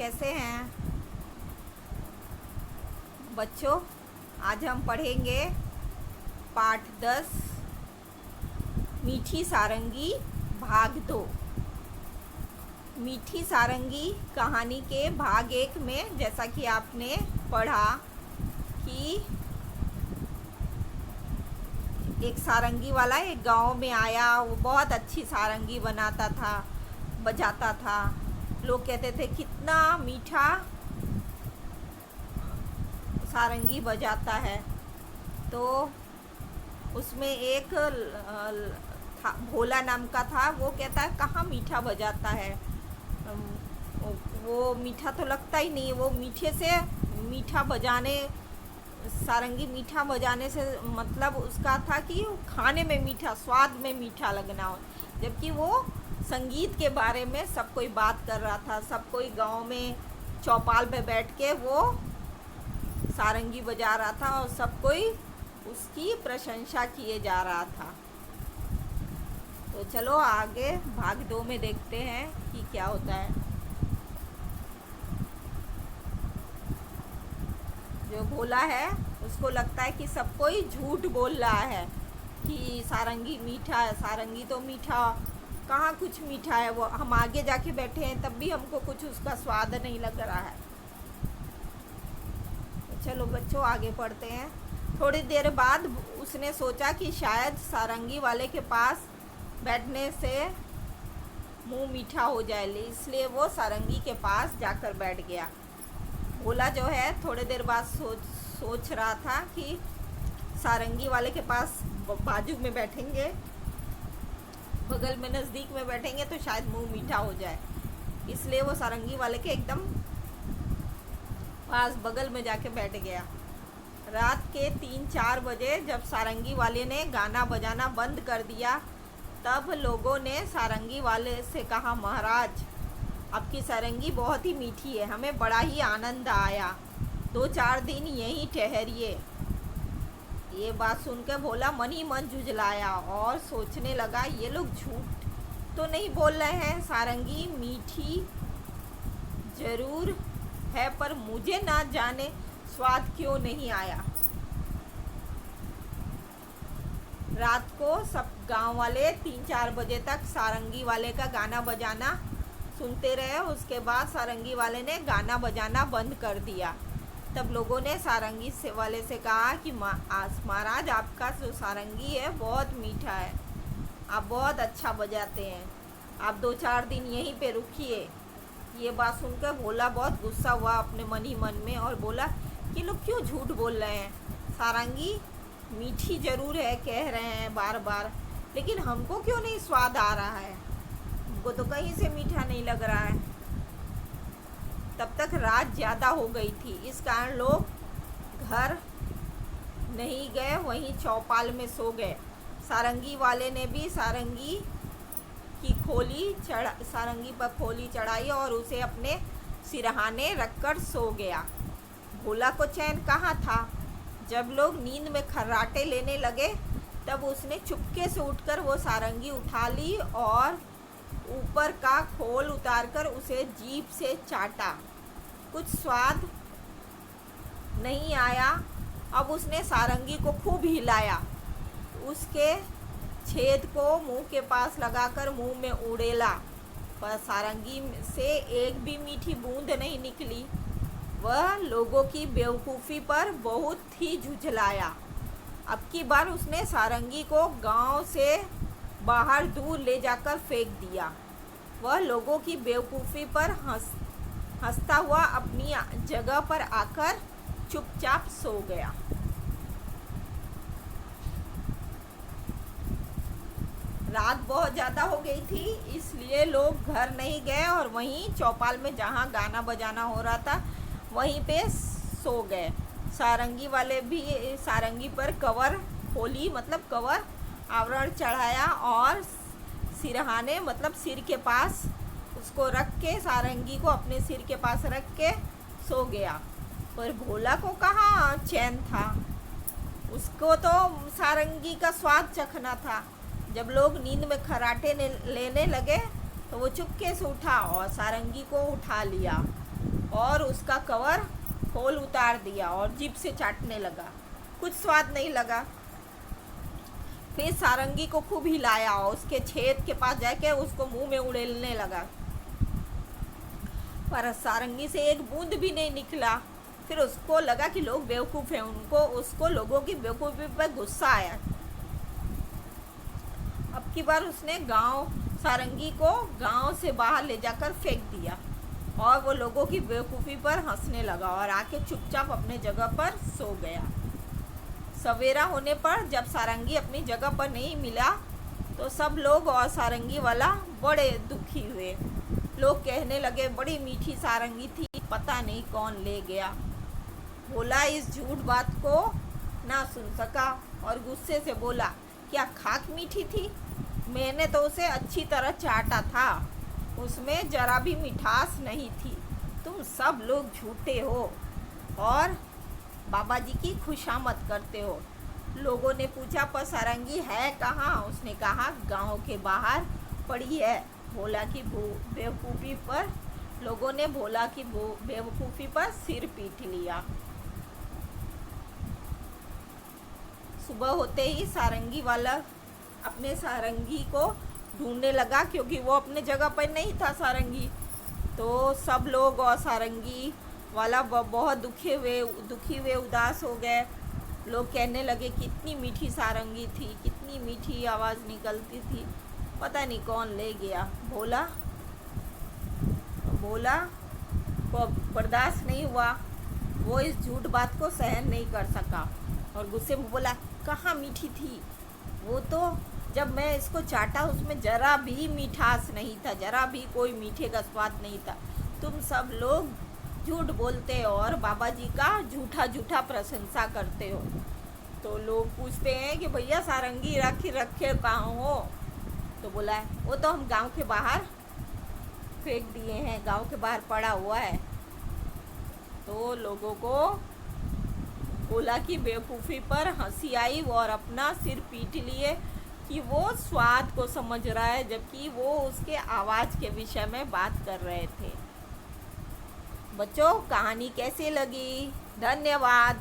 कैसे हैं बच्चों? आज हम पढ़ेंगे पाठ 10 मीठी सारंगी भाग 2। मीठी सारंगी कहानी के भाग 1 में जैसा कि आपने पढ़ा कि एक सारंगी वाला एक गांव में आया। वो बहुत अच्छी सारंगी बनाता था, बजाता था। लोग कहते थे कितना मीठा सारंगी बजाता है। तो उसमें एक भोला नाम का था। वो कहता है कहाँ मीठा बजाता है, वो मीठा तो लगता ही नहीं। वो मीठे से मीठा बजाने, सारंगी मीठा बजाने से मतलब उसका था कि खाने में मीठा, स्वाद में मीठा लगना हो। जबकि वो संगीत के बारे में सब कोई बात कर रहा था। सब कोई गांव में चौपाल पे बैठ के वो सारंगी बजा रहा था और सब कोई उसकी प्रशंसा किए जा रहा था। तो चलो आगे भाग 2 में देखते हैं कि क्या होता है। जो भोला है उसको लगता है कि सब कोई झूठ बोल रहा है कि सारंगी मीठा है। सारंगी तो मीठा कहाँ कुछ मीठा है। वो हम आगे जाके बैठे हैं तब भी हमको कुछ उसका स्वाद नहीं लग रहा है। तो चलो बच्चों आगे पढ़ते हैं। थोड़ी देर बाद उसने सोचा कि शायद सारंगी वाले के पास बैठने से मुंह मीठा हो जाए, इसलिए वो सारंगी के पास जाकर बैठ गया। भोला जो है थोड़ी देर बाद सोच रहा था कि सारंगी वाले के पास बाजू में बैठेंगे, बगल में नज़दीक में बैठेंगे तो शायद मुंह मीठा हो जाए। इसलिए वो सारंगी वाले के एकदम पास बगल में जाके बैठ गया। रात के 3-4 बजे जब सारंगी वाले ने गाना बजाना बंद कर दिया, तब लोगों ने सारंगी वाले से कहा, महाराज आपकी सारंगी बहुत ही मीठी है, हमें बड़ा ही आनंद आया, 2-4 दिन यहीं ठहरिए। ये बात सुनकर भोला मन ही मन झुंझलाया और सोचने लगा ये लोग झूठ तो नहीं बोल रहे हैं। सारंगी मीठी जरूर है पर मुझे ना जाने स्वाद क्यों नहीं आया। रात को सब गांव वाले 3-4 बजे तक सारंगी वाले का गाना बजाना सुनते रहे। उसके बाद सारंगी वाले ने गाना बजाना बंद कर दिया। तब लोगों ने सारंगी वाले से कहा कि महाराज आपका जो सारंगी है बहुत मीठा है, आप बहुत अच्छा बजाते हैं, आप 2-4 दिन यहीं पे रुकिए। ये बात सुनकर भोला बहुत गुस्सा हुआ अपने मन ही मन में और बोला कि लोग क्यों झूठ बोल रहे हैं। सारंगी मीठी ज़रूर है कह रहे हैं बार बार, लेकिन हमको क्यों नहीं स्वाद आ रहा है, हमको तो कहीं से मीठा नहीं लग रहा है। तब तक रात ज़्यादा हो गई थी, इस कारण लोग घर नहीं गए, वहीं चौपाल में सो गए। सारंगी वाले ने भी सारंगी पर खोली चढ़ाई और उसे अपने सिरहाने रखकर सो गया। भोला को चैन कहाँ था। जब लोग नींद में खर्राटे लेने लगे तब उसने चुपके से उठकर वो सारंगी उठा ली और ऊपर का खोल उतारकर उसे जीभ से चाटा। कुछ स्वाद नहीं आया। अब उसने सारंगी को खूब हिलाया, उसके छेद को मुंह के पास लगाकर मुंह में उड़ेला, पर सारंगी से एक भी मीठी बूंद नहीं निकली। वह लोगों की बेवकूफ़ी पर बहुत ही झुझलाया। अब की बार उसने सारंगी को गांव से बाहर दूर ले जाकर फेंक दिया। वह लोगों की बेवकूफ़ी पर हंसता हुआ अपनी जगह पर आकर चुपचाप सो गया। रात बहुत ज़्यादा हो गई थी, इसलिए लोग घर नहीं गए और वहीं चौपाल में जहाँ गाना बजाना हो रहा था वहीं पे सो गए। सारंगी वाले भी सारंगी पर कवर खोली, मतलब कवर आवरण चढ़ाया और सिरहाने मतलब सिर के पास उसको रख के, सारंगी को अपने सिर के पास रख के सो गया। पर भोला को कहाँ चैन था, उसको तो सारंगी का स्वाद चखना था। जब लोग नींद में खर्राटे लेने लगे तो वो चुपके से उठा और सारंगी को उठा लिया और उसका कवर खोल उतार दिया और जीभ से चाटने लगा। कुछ स्वाद नहीं लगा। फिर सारंगी को खूब हिलाया और उसके छेद के पास जाके उसको मुंह में उड़ेलने लगा, पर सारंगी से एक बूंद भी नहीं निकला। फिर उसको लगा कि लोग बेवकूफ़ हैं, उसको लोगों की बेवकूफ़ी पर गुस्सा आया। अब की बार उसने सारंगी को गांव से बाहर ले जाकर फेंक दिया और वो लोगों की बेवकूफ़ी पर हंसने लगा और आके चुपचाप अपने जगह पर सो गया। सवेरा होने पर जब सारंगी अपनी जगह पर नहीं मिला तो सब लोग और सारंगी वाला बड़े दुखी हुए। लोग कहने लगे, बड़ी मीठी सारंगी थी, पता नहीं कौन ले गया। भोला इस झूठ बात को ना सुन सका और गुस्से से बोला, क्या खाक मीठी थी? मैंने तो उसे अच्छी तरह चाटा था, उसमें जरा भी मिठास नहीं थी। तुम सब लोग झूठे हो और बाबा जी की खुशामद करते हो। लोगों ने पूछा, पर सारंगी है कहाँ? उसने कहा, गांव के बाहर पड़ी है। भोला की बेवकूफ़ी पर लोगों ने भोला की बेवकूफ़ी पर सिर पीट लिया। सुबह होते ही सारंगी वाला अपने सारंगी को ढूंढने लगा, क्योंकि वो अपने जगह पर नहीं था सारंगी। तो सब लोग और सारंगी वाला बहुत दुखी हुए, उदास हो गए। लोग कहने लगे, कितनी मीठी सारंगी थी, कितनी मीठी आवाज़ निकलती थी, पता नहीं कौन ले गया। भोला को बर्दाश्त नहीं हुआ, वो इस झूठ बात को सहन नहीं कर सका और गुस्से में बोला, कहाँ मीठी थी? वो तो जब मैं इसको चाटा उसमें जरा भी मिठास नहीं था, जरा भी कोई मीठे का स्वाद नहीं था। तुम सब लोग झूठ बोलते हो और बाबा जी का झूठा प्रशंसा करते हो। तो लोग पूछते हैं कि भैया सारंगी रखे कहाँ हो? तो बोला है, वो तो हम गांव के बाहर फेंक दिए हैं, गांव के बाहर पड़ा हुआ है। तो लोगों को भोला की बेवकूफ़ी पर हंसी आई और अपना सिर पीट लिए कि वो स्वाद को समझ रहा है, जबकि वो उसके आवाज़ के विषय में बात कर रहे थे। बच्चों, कहानी कैसी लगी? धन्यवाद।